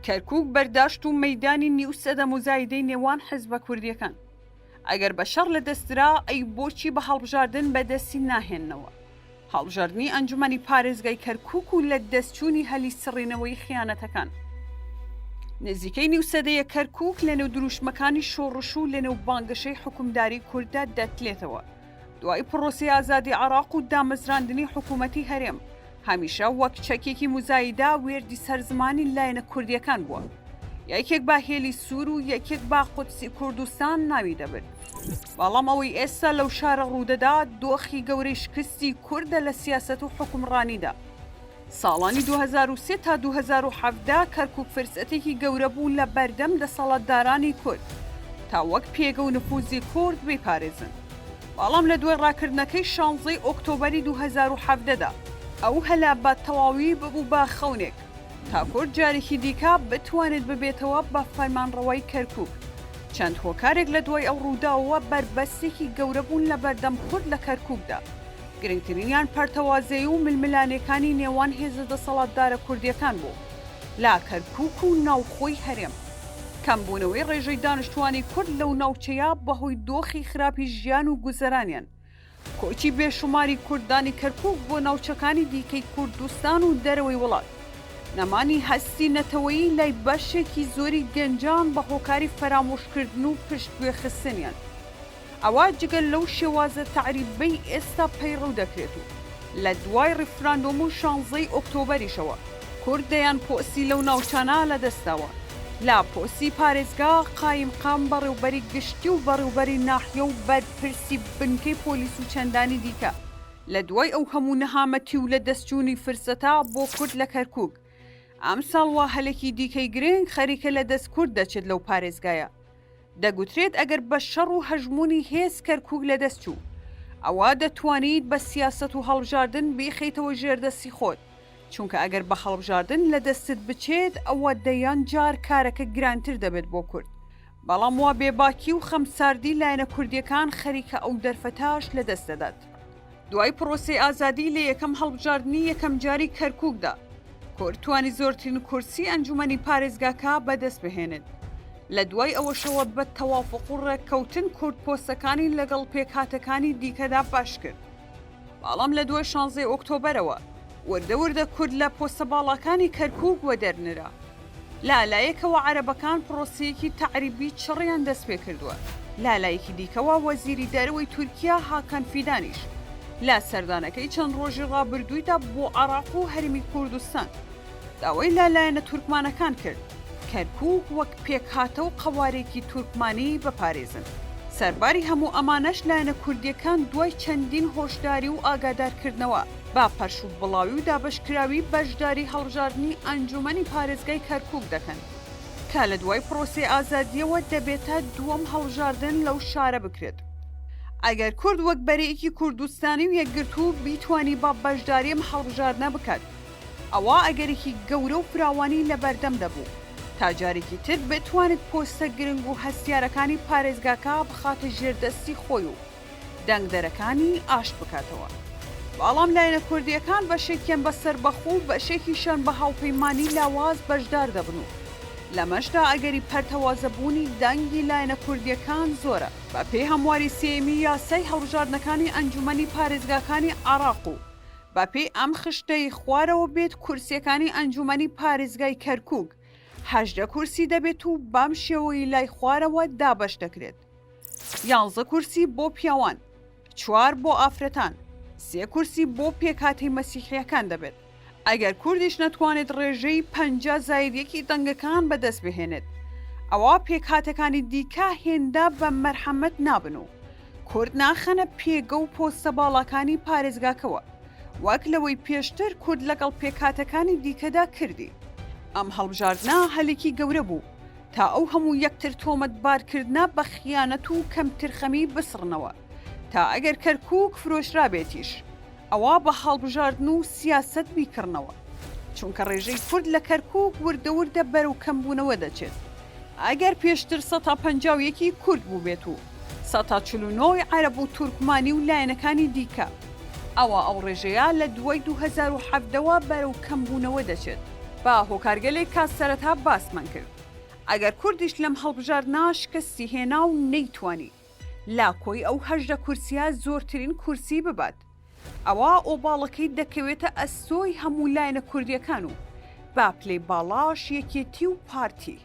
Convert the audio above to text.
کەرکووک بەرداشت و مەیدانی نیوسەدە مزایدەی نێوان حیزبە کوردیەکان. ئەگەر بە شەڕ لە دەسترا ئەی بۆچی بە هەڵبژاردن بەدەستی ناهێننەوە. هەڵبژاردننی ئەنجومەنی پارێزگای کەرکووک و لە دەستچوونی هەلی سڕینەوەی خیانەتەکان. نزیکەی نیوسەدەیە کەرکووک لەنێو دروشمەکانی شۆڕش و لەنێو بانگەشەی حکومداری کورددا دەتلێتەوە. دوای پرۆسی ئازادی عێراق و دامەزراندنی حکوومەتی هەرێم هەمیشە وەک چەکێکی مزایدا وێردی سەرزمانی لایەنە کوردیەکان بووە. یەکێک با هێلی سوور و یەکێک با قودسی کوردستان ناوی دەبرد. بەڵام ئەوەی ئێستا لەو شارە ڕوودەدا دۆخی گەورەی شکستی کوردە لە سیاسەت و حکومڕانیدا. ساڵانی 2003 تا 2017 کەرکووک فرسەتێکی گەورە بوو لە بەردەم دەسەڵاتدارانی کورد تا وەک پێگە و نفوزی کورد بپارێزن. بەڵام لە دوای ڕاکردنەکەی 16 ئۆکتۆبەری 2017دا ئەو هەلا بە تەواوی ببوو بە خەونێک تا کورد جارێکی دیکە بتوانێت ببێتەوە بە فەرمانڕەوای کەرکووک. چەند هۆکارێک لە دوای ئەو ڕووداوە بربەستێکی گەورە بوون لە بەردەم کورد لە کەرکووکدا. گرنگترینیان پەرتەوازەیی و ململانەکانی نێوان هێزە دەسەڵاتدارە کوردیەکان بوو لا کەرکووک و ناوخۆی هەرێم. کەمبوونەوەی ڕێژەی دانیشتوانی کورد لەو ناوچەیە بەهۆی دۆخی خراپی ژیان و گوزەرانیان. کۆچی بێشماری کوردانی کەرکووک بۆ ناوچەکانی دیکەی کوردستان و دەرەوەی وڵات. نەمانی هەستی نەتەوەیی لای بەشێکی زۆری گەنجان بە هۆکاری فەرامۆشکردن و پشتگوێخستنیان. ئەوە جگەل لەو شێوازە تعریبەی ئێستا پەیڕەو دەکرێت و لە دوای ڕیفراندۆم و 16 ئۆکتۆبەریشەوە کورد دەیان پۆسی لەو ناوچانە لەدەستاوە. لا پۆسی پارێزگا قایمقام بەڕێوبەری گشتی و بەڕێوبەری ناحیە و بەرپرسی بنکەی پۆلیس و چەندانی دیکە. لە دوای ئەو هەموو نەهامەتی و لە دەستچوونی فرسەتا بۆ کورد لە کەرکووک ئەم ساڵ وا هەلێکی دیکەی گرنگ خەریکە لە دەست کورد دەچێت لەو پارێزگایە. دەگوترێت ئەگەر بە شەڕ و هەژمونی هێز کەرکووک لە دەستچوو ئەوە دەتوانیت بە سیاسەت و هەڵبژاردن بیخەیتەوە ژێردەستی خۆت، چونکە ئەگەر بە هەڵبژاردن لە دەستت بچێت ئەوە دەیان جار کارەکە گرانتر دەبێت بۆ کورد. بەڵام وا بێباکی و خەمساردی لایەنە کوردیەکان خەریکە ئەو دەرفەتاش لە دەست دەدات. دوای پرۆسی ئازادی لە یەکەم هەڵبژاردننی یەکەم جاری کەرکووکدا کورد توانی زۆرترین کورسی ئەنجومەنی پارێزگاکە بەدەست بهێنێت. لە دوای ئەوەشەوە بە تەوافق و ڕێککەوتن کورد پۆستەکانی لەگەڵ پێکهاتەکانی دیکەدا باش کرد. بەڵام لە دوای 16 ئۆکتۆبەرەوە وردە کورد لە پۆستە باڵەکانی کەرکووک وە دەرنرا. لالایەکەوە عەرەبەکان پرۆسەیەکی تعریبی چڕیان دەست پێ کردووە. لالایەکی دیکەوە وەزیری دەرەوەی تورکیا هاکان فیدانیش لا سەردانەکەی چەند ڕۆژی ڕابردوویدا بۆ عێراق و هەرمی کوردستان داوای لالایەنە تورکمانەکان کرد کەرکووک وەک پێکهاتە و قەوارێکی تورکمانی بپارێزن. سەرباری هەموو ئەمانەش لایەنە کوردیەکان دوای چەندین هۆشداری و ئاگادارکردنەوە با پەرش و بڵاوی و دابەشکراوی بەشداری هەڵبژاردننی ئەنجومەنی پارێزگای کەرکووک دەکەن کە لە دوای پرۆسی ئازادیەوە دەبێتە دووەم هەڵبژاردن لەو شارە بکرێت. ئەگەر کورد وەک بەرەیەکی کوردستانی و یەکگرتوو بیتوانی با بەشداریم هەڵبژاردنە بکات ئەوە ئەگەرێکی گەورە و فراوانی لە بەردەم دەبوو تا جارێکی تر بتوانێت پۆستە گرنگ و هەستیارەکانی پارێزگاکە بخاتە ژێردەستی خۆی و دەنگدەرەکانی ئاشت بکاتەوە. بەڵام لایەنە کوردیەکان بەشێکیان بەسەر بەخۆ و بەشێکیشان بە هاوپەیمانی لاواز بەشدار دەبن و لەمەشدا ئەگەری پەرتەوازەبوونی دەنگی لایەنە کوردیەکان زۆرە. بە پێی هەمواری سێمی یاسای هەڵبژاردنەکانی ئەنجومەنی پارێزگاکانی عێراق و بە پێی ئەم خشتەی خوارەوە بێت کورسیەکانی ئەنجومەنی پارێزگای کەرکووک 18 کورسی دەبێت و بام شێوەی لای خوارەوە دابەش دەکرێت. 11 کورسی بۆ پیاوان، 4 بۆ ئافرەتان، 3 کورسی بۆ پێکهاتەی مەسیحیەکان دەبێت. ئەگەر کوردیش نەتوانێت ڕێژەی 50 زایدیەکی دەنگەکان بەدەست بهێنێت ئەوە پێکهاتەکانی دیکە هێندا بە مەرحەمەت نابن و کورد ناخەنە پێگە و پۆستە باڵەکانی پارێزگاکەوە وەک لەوەی پێشتر کورد لەگەڵ پێکهاتەکانی دیکەدا کردی. ئەم هەڵبژاردنە هەلێکی گەورە بوو تا ئەو هەموو یەکتر تۆمەتبارکردنە بە خیانەت و کەمترخەمی بسڕنەوە تا ئەگەر کەرکووک فرۆشرابێتیش ئەوە بە هەڵبژاردن و سیاست بیکردنەوە، چونکە ڕێژەی کورد لە کەرکووک وردە بەرەو کەمبوونەوە دەچێت. ئەگەر پێشتر 151 کورد بوو بێت و 149 عەرەب و تورکمانی و لایەنەکانی دیکە ئەوە ئەو ڕێژەیە لە دوای 2007ەوە بەرەو کەمبوونەوە دەچێت. با هۆکارگەلێک کات سەرەتا باسمان کرد ئەگەر کوردیش لەم هەڵبژاردنا شکستی هێنا و نەیتوانی لا کۆی ئەو هەژدە کورسیە زۆرترین کورسی ببات ئەوە ئۆباڵەکەی دەکەوێتە ئەستۆی هەموو لایەنە کوردیەکان و با پلەی باڵاش یەکێتی و پارتی